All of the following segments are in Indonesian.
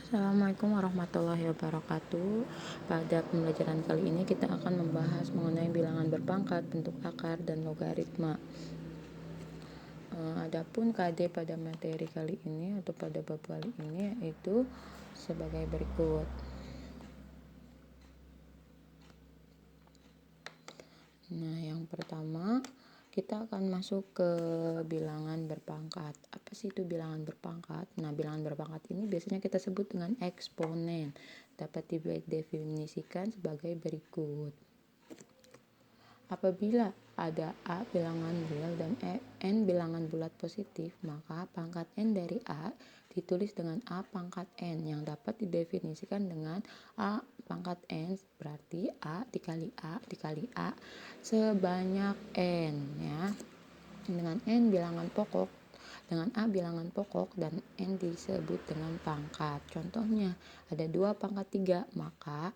Assalamualaikum warahmatullahi wabarakatuh. Pada pembelajaran kali ini kita akan membahas mengenai bilangan berpangkat, bentuk akar, dan logaritma. Adapun KD pada materi kali ini atau pada bab kali ini yaitu sebagai berikut. Nah, yang pertama kita akan masuk ke bilangan berpangkat. Apa sih itu bilangan berpangkat? Nah, bilangan berpangkat ini biasanya kita sebut dengan eksponen. Dapat didefinisikan sebagai berikut. Apabila ada A bilangan real dan N bilangan bulat positif, maka pangkat N dari A ditulis dengan A pangkat N yang dapat didefinisikan dengan A pangkat N berarti A dikali A sebanyak N ya. Dengan N bilangan pokok, dengan A bilangan pokok dan N disebut dengan pangkat. Contohnya ada 2 pangkat 3, maka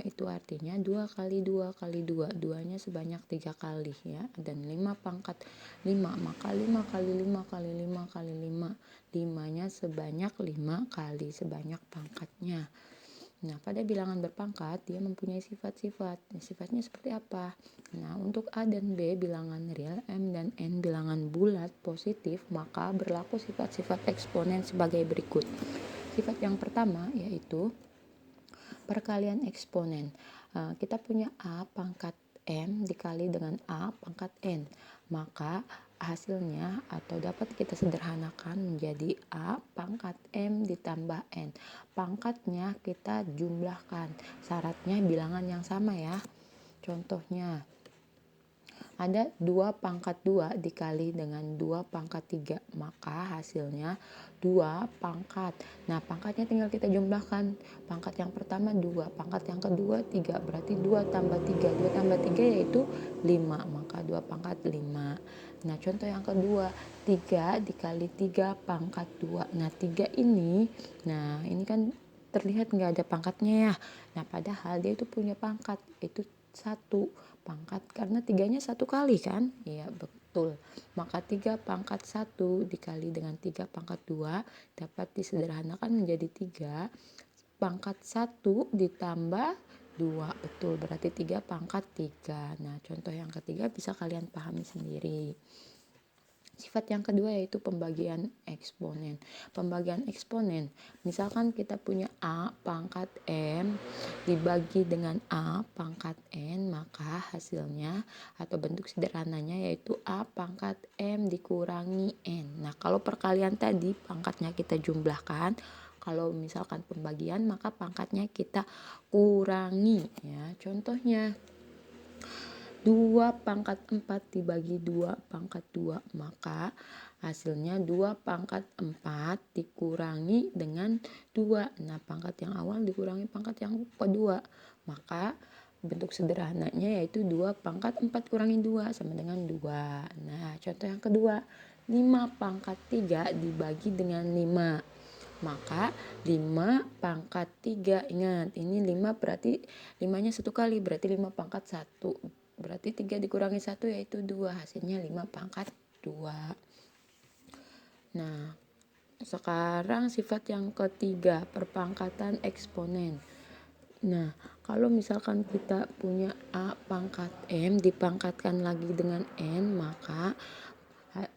itu artinya 2 kali 2 kali 2, 2-nya sebanyak 3 kali ya. Dan 5 pangkat 5, maka 5 kali 5 kali 5 kali 5, 5-nya sebanyak 5 kali sebanyak pangkatnya. Nah, pada bilangan berpangkat dia mempunyai sifat-sifat. Sifatnya seperti apa? Nah, untuk A dan B bilangan real, M dan N bilangan bulat positif, maka berlaku sifat-sifat eksponen sebagai berikut. Sifat yang pertama yaitu perkalian eksponen. Kita punya A pangkat M dikali dengan A pangkat N, maka hasilnya atau dapat kita sederhanakan menjadi A pangkat M ditambah N. Pangkatnya kita jumlahkan, syaratnya bilangan yang sama ya. Contohnya ada 2 pangkat 2 dikali dengan 2 pangkat 3, maka hasilnya 2 pangkat. Nah, pangkatnya tinggal kita jumlahkan. Pangkat yang pertama 2, pangkat yang kedua 3, berarti 2 tambah 3. 2 tambah 3 yaitu 5, maka 2 pangkat 5. Nah, contoh yang kedua, 3 dikali 3 pangkat 2. Nah, 3 ini, kan terlihat nggak ada pangkatnya ya. Nah, padahal dia itu punya pangkat, itu 1 pangkat karena 3-nya 1 kali kan? Iya, betul. Maka 3 pangkat 1 dikali dengan 3 pangkat 2 dapat disederhanakan menjadi 3 pangkat 1 ditambah 2. Betul, berarti 3 pangkat 3. Nah, contoh yang ketiga bisa kalian pahami sendiri. Sifat yang kedua yaitu pembagian eksponen. Pembagian eksponen, misalkan kita punya A pangkat M dibagi dengan A pangkat N, maka hasilnya atau bentuk sederhananya yaitu A pangkat M dikurangi N. Nah, kalau perkalian tadi pangkatnya kita jumlahkan, kalau misalkan pembagian maka pangkatnya kita kurangi ya. Contohnya 2 pangkat 4 dibagi 2 pangkat 2, maka hasilnya 2 pangkat 4 dikurangi dengan 2. Nah, pangkat yang awal dikurangi pangkat yang kedua, maka bentuk sederhananya yaitu 2 pangkat 4 kurangi 2 sama dengan 2. Nah, contoh yang kedua, 5 pangkat 3 dibagi dengan 5. Maka 5 pangkat 3, ingat ini 5 berarti 5-nya 1 kali, berarti 5 pangkat 1. Berarti 3 dikurangi 1 yaitu 2, hasilnya 5 pangkat 2. Nah, sekarang sifat yang ketiga, perpangkatan eksponen. Nah, kalau misalkan kita punya A pangkat M dipangkatkan lagi dengan N, maka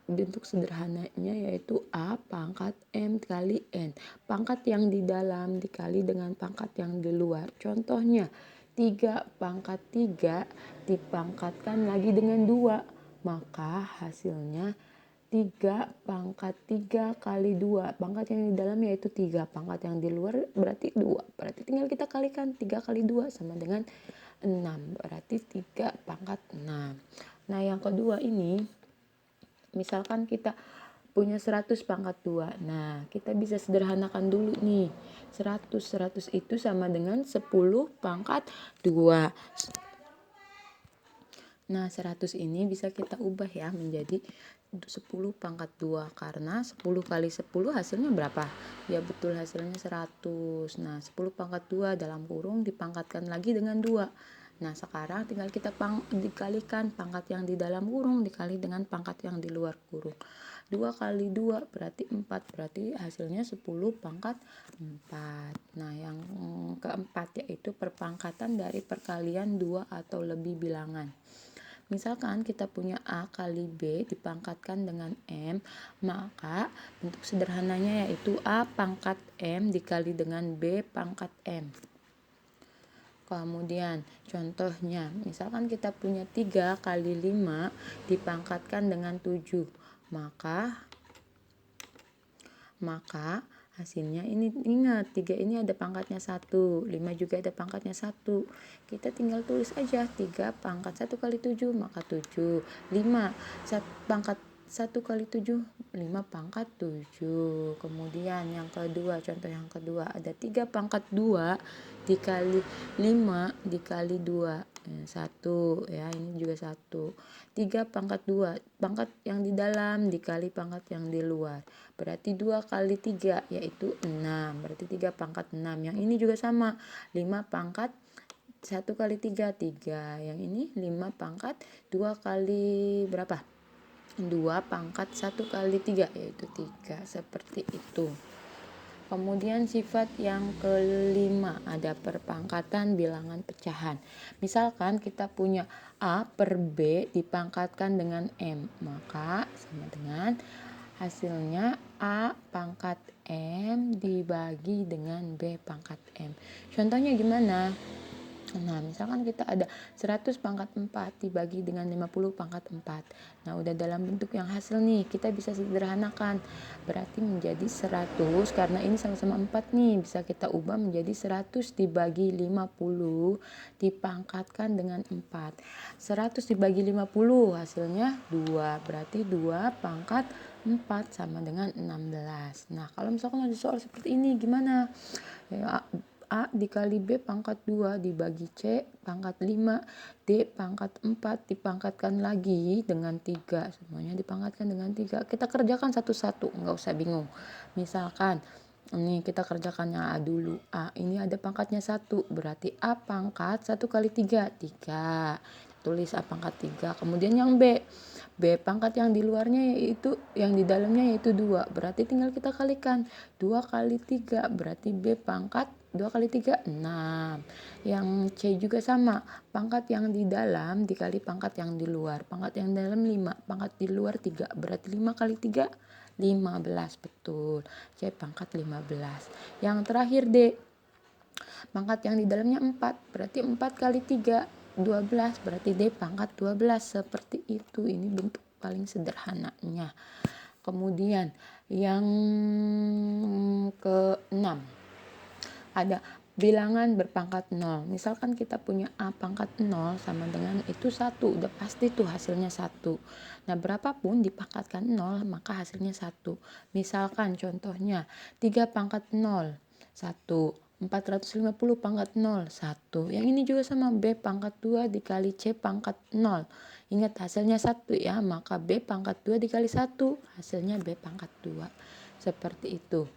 bentuk sederhananya yaitu A pangkat M kali N. Pangkat yang di dalam dikali dengan pangkat yang di luar. Contohnya 3 pangkat 3 dipangkatkan lagi dengan 2, maka hasilnya 3 pangkat 3 kali 2. Pangkat yang di dalam yaitu 3, pangkat yang di luar berarti 2. Berarti tinggal kita kalikan 3 kali 2 sama dengan 6, berarti 3 pangkat 6. Nah, yang kedua ini misalkan kita punya 100 pangkat 2. Nah, kita bisa sederhanakan dulu nih. 100 itu sama dengan 10 pangkat 2. Nah, 100 ini bisa kita ubah ya menjadi 10 pangkat 2 karena 10 kali 10 hasilnya berapa? Ya betul, hasilnya 100. Nah, 10 pangkat 2 dalam kurung dipangkatkan lagi dengan 2. Nah, sekarang tinggal kita dikalikan pangkat yang di dalam kurung dikali dengan pangkat yang di luar kurung. 2 kali 2 berarti 4, berarti hasilnya 10 pangkat 4. Nah, yang keempat yaitu perpangkatan dari perkalian 2 atau lebih bilangan. Misalkan kita punya A kali B dipangkatkan dengan M, maka bentuk sederhananya yaitu A pangkat M dikali dengan B pangkat M. Kemudian contohnya, misalkan kita punya 3 kali 5 dipangkatkan dengan 7, maka hasilnya ini, ingat 3 ini ada pangkatnya 1, 5 juga ada pangkatnya 1. Kita tinggal tulis aja 3 pangkat 1 kali 7 maka 7. 5 pangkat 1 kali 7, 5 pangkat 7. Kemudian yang kedua, contoh yang kedua ada 3 pangkat 2 dikali 5 dikali 2. 1 ya, ini juga 1. 3 pangkat 2, pangkat yang di dalam dikali pangkat yang di luar, berarti 2 kali 3 yaitu 6, berarti 3 pangkat 6. Yang ini juga sama, 5 pangkat 1 kali 3, 3. Yang ini 5 pangkat 2 kali berapa? 2 pangkat 1 kali 3 yaitu 3, seperti itu. Kemudian sifat yang kelima ada perpangkatan bilangan pecahan. Misalkan kita punya A per B dipangkatkan dengan M, maka sama dengan hasilnya A pangkat M dibagi dengan B pangkat M. Contohnya gimana? Nah, misalkan kita ada 100 pangkat 4 dibagi dengan 50 pangkat 4. Nah, udah dalam bentuk yang hasil nih, kita bisa sederhanakan. Berarti menjadi 100, karena ini sama-sama 4 nih, bisa kita ubah menjadi 100 dibagi 50 dipangkatkan dengan 4. 100 dibagi 50 hasilnya 2, berarti 2 pangkat 4 sama dengan 16. Nah, kalau misalkan ada soal seperti ini gimana? Ya, A dikali B pangkat 2 dibagi C pangkat 5, D pangkat 4 dipangkatkan lagi dengan 3. Semuanya dipangkatkan dengan 3. Kita kerjakan satu-satu, nggak usah bingung. Misalkan ini kita kerjakan yang A dulu. A ini ada pangkatnya 1, berarti A pangkat 1 kali 3, 3. Tulis A pangkat 3. Kemudian yang B pangkat yang di luarnya yaitu, yang di dalamnya yaitu 2, berarti tinggal kita kalikan. 2 kali 3 berarti B pangkat 2 kali 3, 6. Yang C juga sama, pangkat yang di dalam dikali pangkat yang di luar. Pangkat yang dalam 5, pangkat di luar 3, berarti 5 kali 3, 15, betul. C pangkat 15. Yang terakhir D, pangkat yang di dalamnya 4, berarti 4 kali 3, 12, berarti D pangkat 12, seperti itu. Ini bentuk paling sederhananya. Kemudian yang ke-6 ada bilangan berpangkat 0. Misalkan kita punya A pangkat 0 sama dengan itu 1, udah pasti tuh hasilnya 1. Nah, berapapun dipangkatkan 0 maka hasilnya 1. Misalkan contohnya 3 pangkat 0, 1. 450 pangkat 0, 1. Yang ini juga sama, B pangkat 2 dikali C pangkat 0. Ingat hasilnya 1 ya, maka B pangkat 2 dikali 1, hasilnya B pangkat 2. Seperti itu.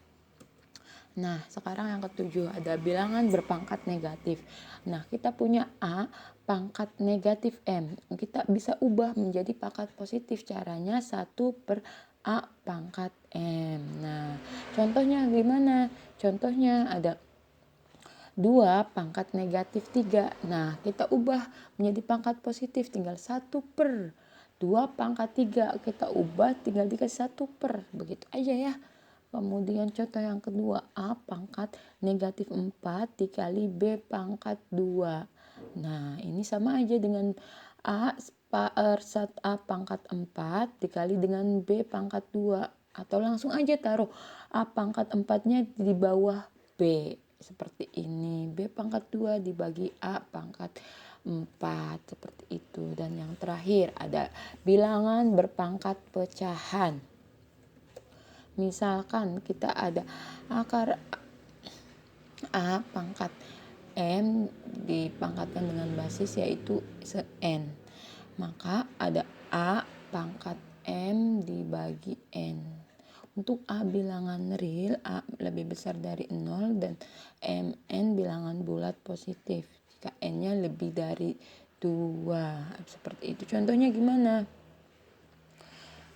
Nah, sekarang yang ketujuh ada bilangan berpangkat negatif. Nah, kita punya A pangkat negatif M. Kita bisa ubah menjadi pangkat positif. Caranya 1 per A pangkat M. Nah, contohnya gimana? Contohnya ada 2 pangkat negatif 3. Nah, kita ubah menjadi pangkat positif, tinggal 1 per 2 pangkat 3. Kita ubah tinggal dikasih 1 per. Begitu aja ya. Kemudian contoh yang kedua, A pangkat negatif 4 dikali B pangkat 2. Nah, ini sama aja dengan A pangkat 4 dikali dengan B pangkat 2. Atau langsung aja taruh A pangkat 4-nya di bawah B. Seperti ini, B pangkat 2 dibagi A pangkat 4. Seperti itu. Dan yang terakhir ada bilangan berpangkat pecahan. Misalkan kita ada akar A pangkat M dipangkatkan dengan basis yaitu N. Maka ada A pangkat M dibagi N. Untuk A bilangan real, A lebih besar dari 0 dan N bilangan bulat positif. Jika N-nya lebih dari 2. Seperti itu. Contohnya gimana?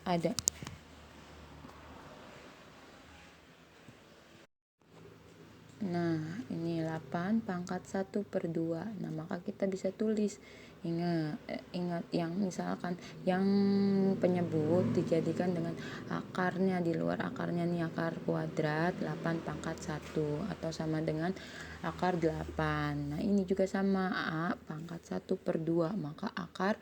Ada Nah, ini 8 pangkat 1/2. Nah, maka kita bisa tulis. Ingat yang misalkan yang penyebut dijadikan dengan akarnya, di luar akarnya nih akar kuadrat 8 pangkat 1 atau sama dengan akar 8. Nah, ini juga sama, A pangkat 1/2, maka akar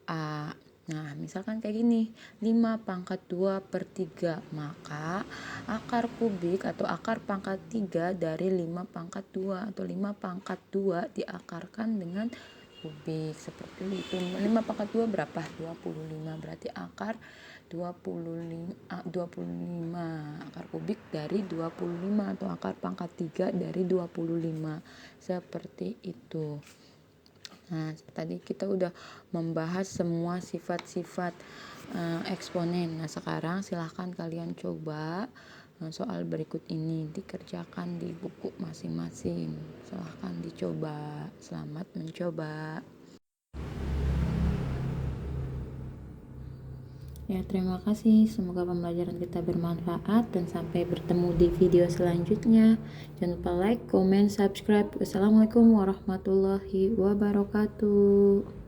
A. Nah, misalkan kayak gini, 5 pangkat 2/3, maka akar kubik atau akar pangkat 3 dari 5 pangkat 2 atau 5 pangkat 2 diakarkan dengan kubik, seperti itu. 5 pangkat 2 berapa? 25, berarti akar 25 akar kubik dari 25 atau akar pangkat 3 dari 25, seperti itu. Nah, tadi kita udah membahas semua sifat-sifat eksponen. Nah, sekarang silahkan kalian coba soal berikut ini dikerjakan di buku masing-masing. Silahkan dicoba. Selamat mencoba. Ya, terima kasih. Semoga pembelajaran kita bermanfaat dan sampai bertemu di video selanjutnya. Jangan lupa like, comment, subscribe. Wassalamualaikum warahmatullahi wabarakatuh.